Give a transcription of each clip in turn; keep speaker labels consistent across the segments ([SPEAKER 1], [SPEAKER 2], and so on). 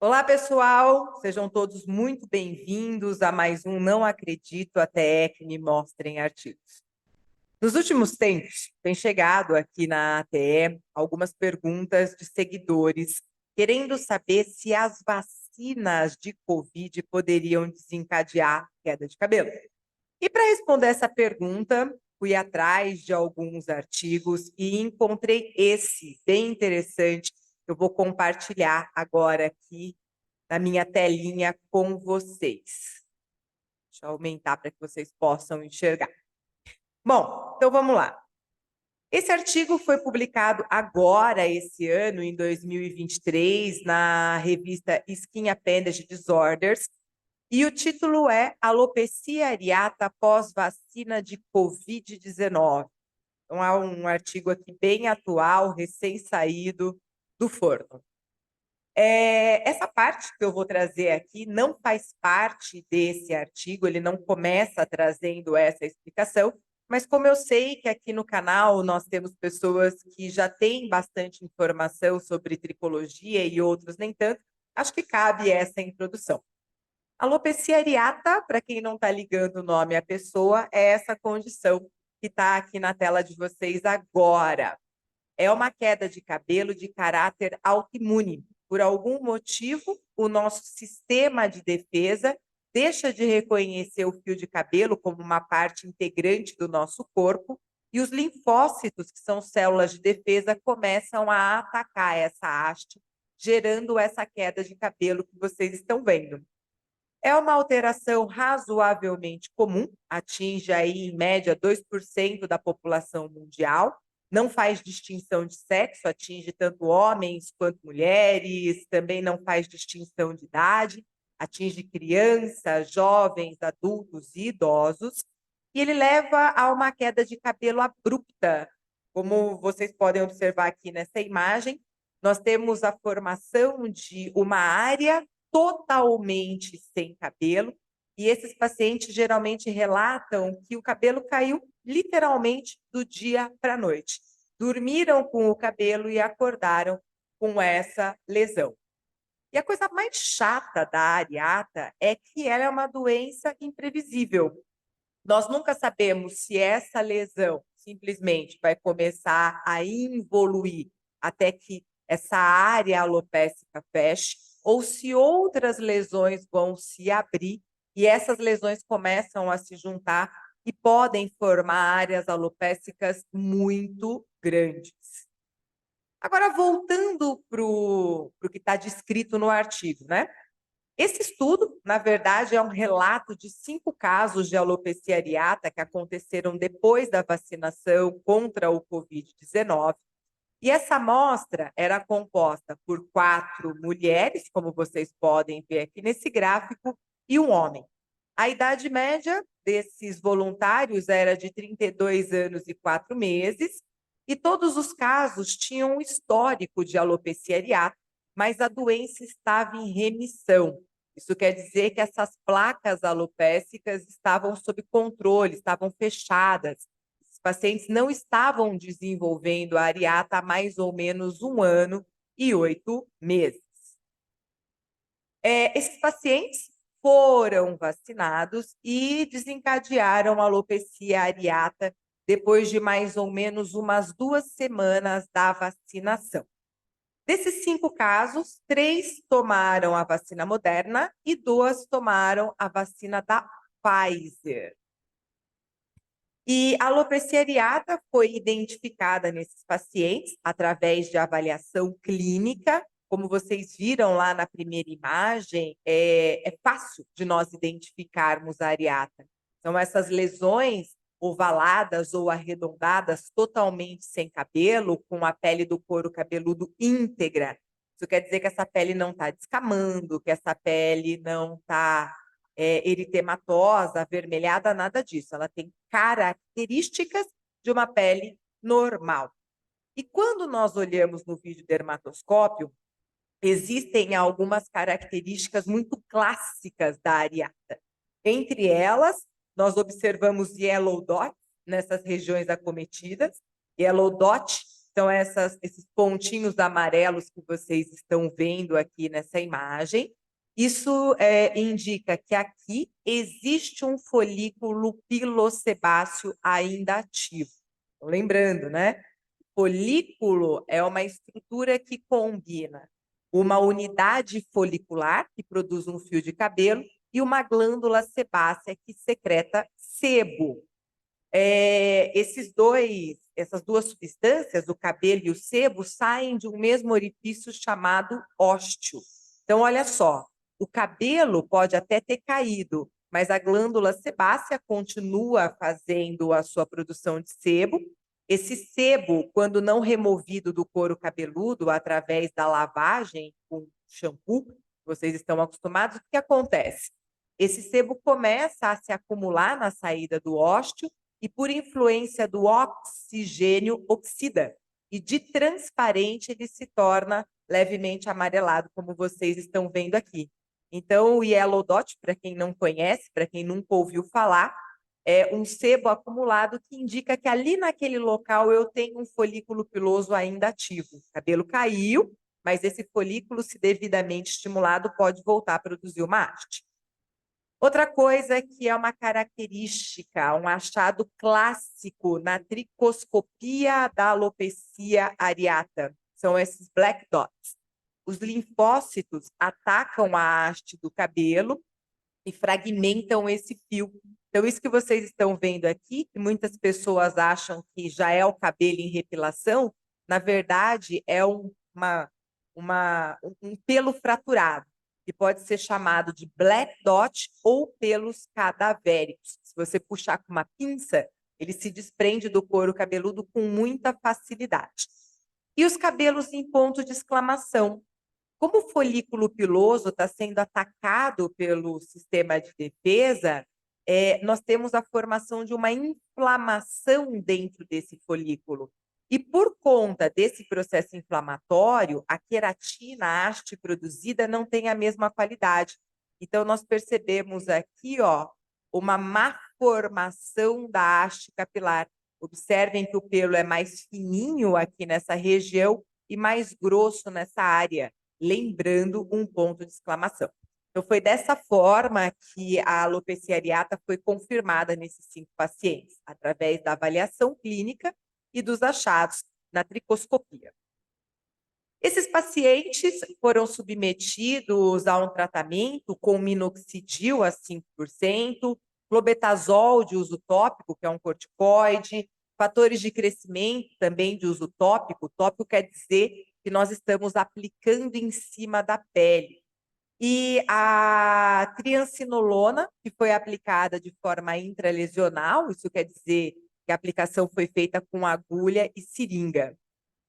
[SPEAKER 1] Olá, pessoal! Sejam todos muito bem-vindos a mais um Não Acredito Até que Me Mostrem Artigos. Nos últimos tempos, tem chegado aqui na ATE algumas perguntas de seguidores querendo saber se as vacinas de Covid poderiam desencadear queda de cabelo. E para responder essa pergunta, fui atrás de alguns artigos e encontrei esse bem interessante. Eu vou compartilhar agora aqui na minha telinha com vocês. Deixa eu aumentar para que vocês possam enxergar. Bom, então vamos lá. Esse artigo foi publicado agora, esse ano, em 2023, na revista Skin Appendage Disorders, e o título é Alopecia areata pós-vacina de Covid-19. Então, é um artigo aqui bem atual, recém-saído do forno. Essa parte que eu vou trazer aqui não faz parte desse artigo, ele não começa trazendo essa explicação, mas como eu sei que aqui no canal nós temos pessoas que já têm bastante informação sobre tricologia e outros nem tanto, acho que cabe essa introdução. Alopecia areata, para quem não está ligando o nome à pessoa, é essa condição que está aqui na tela de vocês agora. É uma queda de cabelo de caráter autoimune. Por algum motivo, o nosso sistema de defesa deixa de reconhecer o fio de cabelo como uma parte integrante do nosso corpo e os linfócitos, que são células de defesa, começam a atacar essa haste, gerando essa queda de cabelo que vocês estão vendo. É uma alteração razoavelmente comum, atinge aí em média 2% da população mundial, não faz distinção de sexo, atinge tanto homens quanto mulheres, também não faz distinção de idade, atinge crianças, jovens, adultos e idosos, e ele leva a uma queda de cabelo abrupta. Como vocês podem observar aqui nessa imagem, nós temos a formação de uma área totalmente sem cabelo, e esses pacientes geralmente relatam que o cabelo caiu literalmente do dia para a noite. Dormiram com o cabelo e acordaram com essa lesão. E a coisa mais chata da areata é que ela é uma doença imprevisível. Nós nunca sabemos se essa lesão simplesmente vai começar a involuir até que essa área alopécica feche, ou se outras lesões vão se abrir e essas lesões começam a se juntar e podem formar áreas alopécicas muito grandes. Agora, voltando para o que está descrito no artigo, né? Esse estudo, na verdade, é um relato de 5 casos de alopecia areata que aconteceram depois da vacinação contra o Covid-19. E essa amostra era composta por 4 mulheres, como vocês podem ver aqui nesse gráfico, e um homem. A idade média desses voluntários era de 32 anos e 4 meses, e todos os casos tinham um histórico de alopecia areata, mas a doença estava em remissão. Isso quer dizer que essas placas alopécicas estavam sob controle, estavam fechadas. Os pacientes não estavam desenvolvendo a areata há mais ou menos 1 ano e 8 meses. Esses pacientes foram vacinados e desencadearam a alopecia areata depois de mais ou menos umas 2 semanas da vacinação. Desses 5 casos, 3 tomaram a vacina Moderna e 2 tomaram a vacina da Pfizer. E a alopecia areata foi identificada nesses pacientes através de avaliação clínica. Como vocês viram lá na primeira imagem, é fácil de nós identificarmos a areata. São essas lesões ovaladas ou arredondadas, totalmente sem cabelo, com a pele do couro cabeludo íntegra. Isso quer dizer que essa pele não está descamando, que essa pele não está eritematosa, avermelhada, nada disso. Ela tem características de uma pele normal. E quando nós olhamos no vídeo dermatoscópio, existem algumas características muito clássicas da areata. Entre elas, nós observamos yellow dots nessas regiões acometidas. Yellow dot São esses pontinhos amarelos que vocês estão vendo aqui nessa imagem. Isso indica que aqui existe um folículo pilosebáceo ainda ativo. Então, lembrando, né? Folículo é uma estrutura que combina uma unidade folicular, que produz um fio de cabelo, e uma glândula sebácea, que secreta sebo. Essas duas substâncias, o cabelo e o sebo, saem de um mesmo orifício chamado ósteo. Então, olha só, o cabelo pode até ter caído, mas a glândula sebácea continua fazendo a sua produção de sebo. Esse sebo, quando não removido do couro cabeludo através da lavagem com shampoo, vocês estão acostumados, o que acontece? Esse sebo começa a se acumular na saída do ósteo e, por influência do oxigênio, oxida. E de transparente ele se torna levemente amarelado, como vocês estão vendo aqui. Então, o yellow dot, para quem não conhece, para quem nunca ouviu falar, é um sebo acumulado que indica que ali naquele local eu tenho um folículo piloso ainda ativo. O cabelo caiu, mas esse folículo, se devidamente estimulado, pode voltar a produzir uma haste. Outra coisa que é uma característica, um achado clássico na tricoscopia da alopecia areata, são esses black dots. Os linfócitos atacam a haste do cabelo e fragmentam esse fio. Então, isso que vocês estão vendo aqui, que muitas pessoas acham que já é o cabelo em repilação, na verdade, é um pelo fraturado, que pode ser chamado de black dot ou pelos cadavéricos. Se você puxar com uma pinça, ele se desprende do couro cabeludo com muita facilidade. E os cabelos em ponto de exclamação. Como o folículo piloso está sendo atacado pelo sistema de defesa, nós temos a formação de uma inflamação dentro desse folículo. E por conta desse processo inflamatório, a queratina, a haste produzida, não tem a mesma qualidade. Então, nós percebemos aqui, ó, uma má formação da haste capilar. Observem que o pelo é mais fininho aqui nessa região e mais grosso nessa área, lembrando um ponto de exclamação. Então, foi dessa forma que a alopecia areata foi confirmada nesses 5 pacientes, através da avaliação clínica e dos achados na tricoscopia. Esses pacientes foram submetidos a um tratamento com minoxidil a 5%, clobetasol de uso tópico, que é um corticoide, fatores de crescimento também de uso tópico. Tópico quer dizer que nós estamos aplicando em cima da pele. E a triancinolona, que foi aplicada de forma intralesional, isso quer dizer que a aplicação foi feita com agulha e seringa.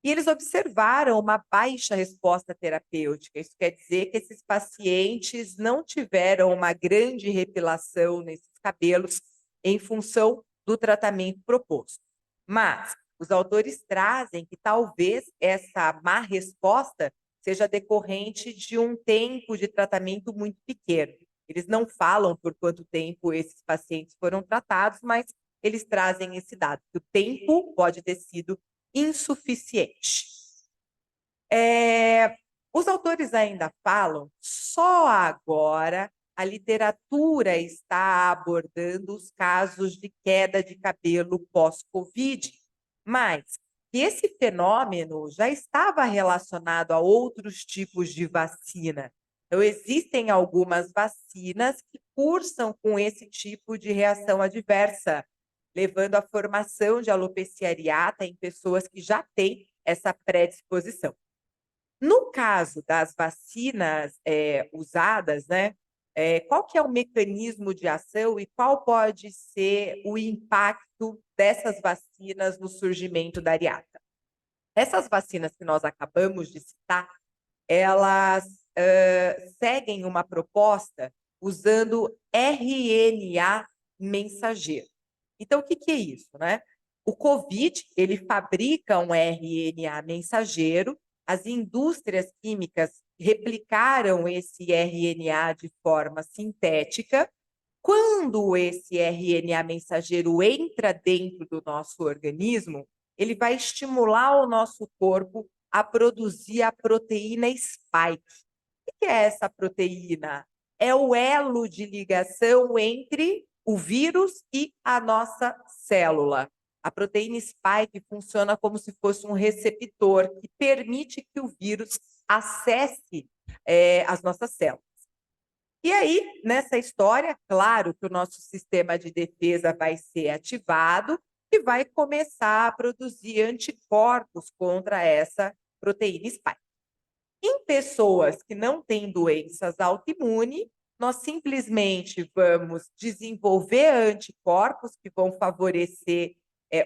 [SPEAKER 1] E eles observaram uma baixa resposta terapêutica. Isso quer dizer que esses pacientes não tiveram uma grande repilação nesses cabelos em função do tratamento proposto. Mas os autores trazem que talvez essa má resposta seja decorrente de um tempo de tratamento muito pequeno. Eles não falam por quanto tempo esses pacientes foram tratados, mas eles trazem esse dado, que o tempo pode ter sido insuficiente. Os autores ainda falam, só agora a literatura está abordando os casos de queda de cabelo pós-Covid, mas esse fenômeno já estava relacionado a outros tipos de vacina. Então, existem algumas vacinas que cursam com esse tipo de reação adversa, levando à formação de alopecia areata em pessoas que já têm essa predisposição. No caso das vacinas usadas, né, qual que é o mecanismo de ação e qual pode ser o impacto dessas vacinas no surgimento da areata? Essas vacinas que nós acabamos de citar, elas seguem uma proposta usando RNA mensageiro. Então, o que é isso, né? O COVID, ele fabrica um RNA mensageiro, as indústrias químicas replicaram esse RNA de forma sintética. Quando esse RNA mensageiro entra dentro do nosso organismo, ele vai estimular o nosso corpo a produzir a proteína spike. O que é essa proteína? É o elo de ligação entre o vírus e a nossa célula. A proteína spike funciona como se fosse um receptor que permite que o vírus acesse as nossas células. E aí, nessa história, claro que o nosso sistema de defesa vai ser ativado e vai começar a produzir anticorpos contra essa proteína spike. Em pessoas que não têm doenças autoimunes, nós simplesmente vamos desenvolver anticorpos que vão favorecer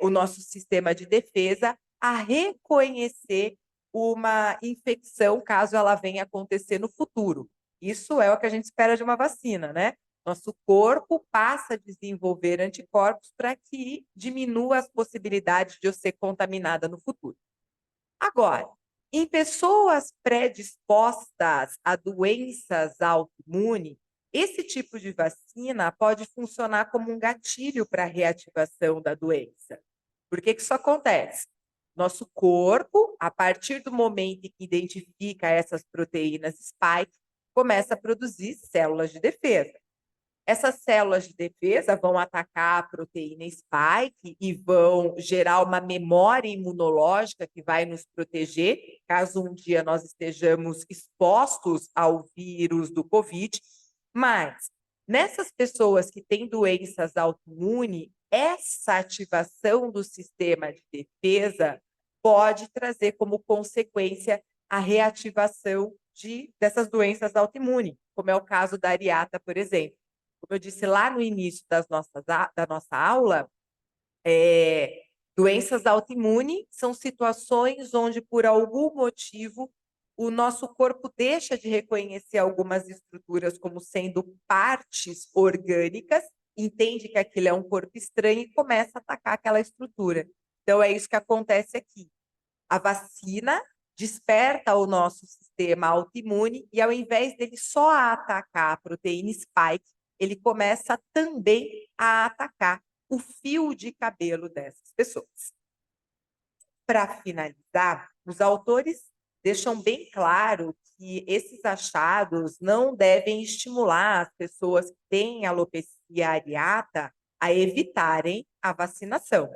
[SPEAKER 1] o nosso sistema de defesa a reconhecer uma infecção caso ela venha acontecer no futuro. Isso é o que a gente espera de uma vacina, né? Nosso corpo passa a desenvolver anticorpos para que diminua as possibilidades de eu ser contaminada no futuro. Agora, em pessoas predispostas a doenças autoimunes, esse tipo de vacina pode funcionar como um gatilho para a reativação da doença. Por que isso acontece? Nosso corpo, a partir do momento em que identifica essas proteínas spike, começa a produzir células de defesa. Essas células de defesa vão atacar a proteína spike e vão gerar uma memória imunológica que vai nos proteger, caso um dia nós estejamos expostos ao vírus do Covid. Mas, nessas pessoas que têm doenças autoimunes, essa ativação do sistema de defesa pode trazer como consequência a reativação dessas doenças autoimunes, como é o caso da Ariata, por exemplo. Como eu disse lá no início da nossa aula, doenças autoimunes são situações onde, por algum motivo, o nosso corpo deixa de reconhecer algumas estruturas como sendo partes orgânicas, entende que aquilo é um corpo estranho e começa a atacar aquela estrutura. Então, é isso que acontece aqui. A vacina desperta o nosso sistema autoimune e, ao invés dele só atacar a proteína spike, ele começa também a atacar o fio de cabelo dessas pessoas. Para finalizar, os autores deixam bem claro que esses achados não devem estimular as pessoas que têm alopecia areata a evitarem a vacinação.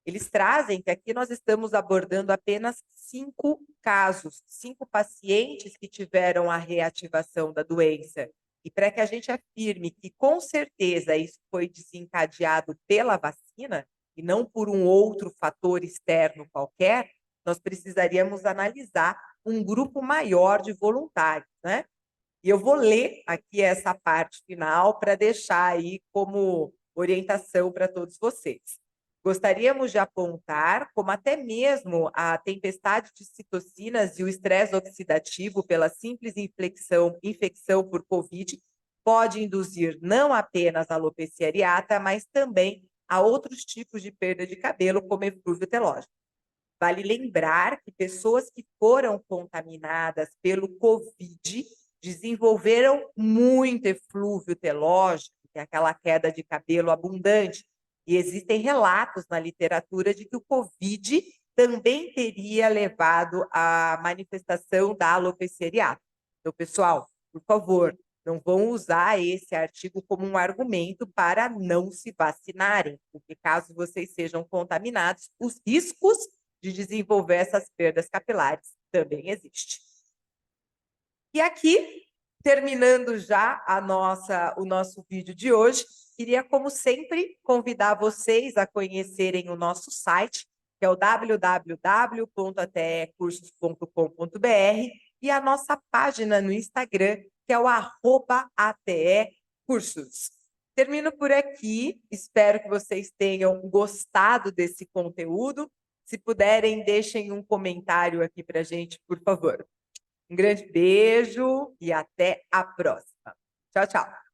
[SPEAKER 1] Eles trazem que aqui nós estamos abordando apenas 5 casos, 5 pacientes que tiveram a reativação da doença. E para que a gente afirme que, com certeza, isso foi desencadeado pela vacina e não por um outro fator externo qualquer, nós precisaríamos analisar um grupo maior de voluntários, né? E eu vou ler aqui essa parte final para deixar aí como orientação para todos vocês. Gostaríamos de apontar como até mesmo a tempestade de citocinas e o estresse oxidativo pela simples infecção por Covid pode induzir não apenas a alopecia areata, mas também a outros tipos de perda de cabelo, como eflúvio telógeno. Vale lembrar que pessoas que foram contaminadas pelo Covid desenvolveram muito eflúvio telógico, que é aquela queda de cabelo abundante, e existem relatos na literatura de que o Covid também teria levado à manifestação da alopecia areata. Então, pessoal, por favor, não vão usar esse artigo como um argumento para não se vacinarem, porque caso vocês sejam contaminados, os riscos de desenvolver essas perdas capilares também existem. E aqui, terminando já o nosso vídeo de hoje, queria, como sempre, convidar vocês a conhecerem o nosso site, que é o www.atecursos.com.br, e a nossa página no Instagram, que é o @atecursos. Termino por aqui, espero que vocês tenham gostado desse conteúdo. Se puderem, deixem um comentário aqui para a gente, por favor. Um grande beijo e até a próxima. Tchau, tchau.